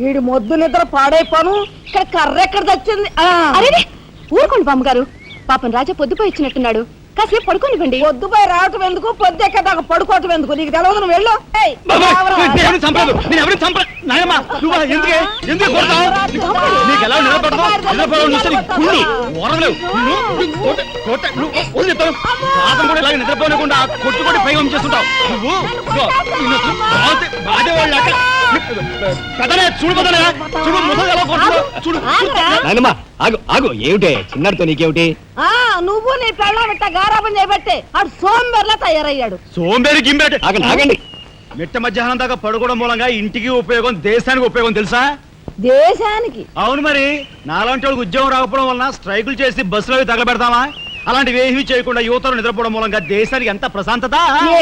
వీడి మొద్దు నిద్ర పాడైపోను. ఇక్కడ కర్ర ఎక్కడ తెచ్చింది? అరే ఊరుకోండి బామ్మగారు, పాపం రాజా పొద్దుపోయి ఇచ్చినట్టున్నాడు, కాసేపు పడుకోనివ్వండి. పొద్దుపై రావటం ఎందుకు, పొద్దు ఎక్కదాకా పడుకోవటం ఎందుకు? నీకు తెలవదు, నువ్వు వెళ్ళు. నిద్రపోనకుండా కొట్టుకొని పై చేస్తుంటావు ఆగు ఏమిటే చిన్నడితో నీకేమిటి? నువ్వు నీ పెళ్ళ మిట్ట గారాబం చేయబట్టే ఆడు సోంబేర్లా తయారయ్యాడు. సోంబేరి గింబేటి ఆగండి. మిట్ట మధ్యాహ్నం దాకా పడుకోవడం మూలంగా ఇంటికి ఉపయోగం, దేశానికి ఉపయోగం తెలుసా? దేశానికి? అవును మరి. నాలాంటి వాళ్ళకి ఉద్యోగం రాకపోవడం వలన స్ట్రైకులు చేసి బస్సులో తగలబెడతామా? అలాంటివి ఏమీ చేయకుండా యువతలు నిద్రపోవడం మూలంగా దేశానికి ఎంత ప్రశాంతత.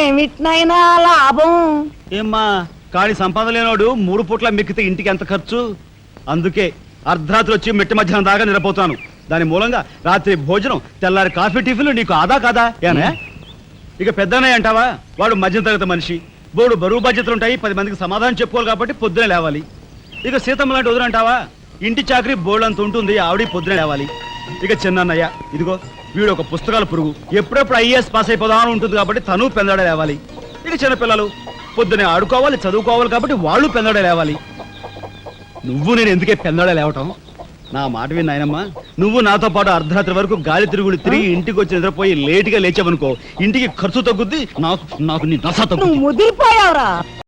ఏమిటినైనా లాభం ఏమ్మా, కానీ సంపాదన లేనోడు 3 పూట్ల మిక్కితే ఇంటికి ఎంత ఖర్చు? అందుకే అర్ధరాత్రి వచ్చి మిట్ట మధ్యాహ్నం దాకా నిద్రపోతాను. దాని మూలంగా రాత్రి భోజనం, తెల్లారి కాఫీ, టిఫిన్లు నీకు ఆదా కాదా? ఏనా ఇక పెద్దనయ్య అంటావా? వాడు మధ్య తరగతి మనిషి, బోడు బరువు బాధ్యతలుంటాయి, 10 మందికి సమాధానం చెప్పుకోవాలి కాబట్టి పొద్దునే లేవాలి. ఇక సీతమ్మ లాంటి వదులంటావా? ఇంటి చాకరీ బోర్డంత ఉంటుంది, ఆవిడ పొద్దునే లేవాలి. ఇక చిన్నన్నయ్య ఇదిగో వీడు ఒక పుస్తకాల పురుగు, ఎప్పుడెప్పుడు ఐఏఎస్ పాస్ అయిపోదామని ఉంటుంది కాబట్టి తను పెందడ లేవాలి. ఇక చిన్నపిల్లలు పొద్దునే ఆడుకోవాలి, చదువుకోవాలి కాబట్టి వాళ్ళు పెందడ లేవాలి. నువ్వు నేను ఎందుకే పెందడ లేవటం? నా మాట విని నాయనమ్మా, నువ్వు నాతో పాటు అర్ధరాత్రి వరకు గాలి తిరుగుడు తిరిగి ఇంటికి వచ్చి నిద్రపోయి లేటుగా లేచావనుకో, ఇంటికి ఖర్చు తగ్గుద్ది, నాకు నీ నస తగ్గుద్ది. నువ్వు ముదిరిపోయావురా.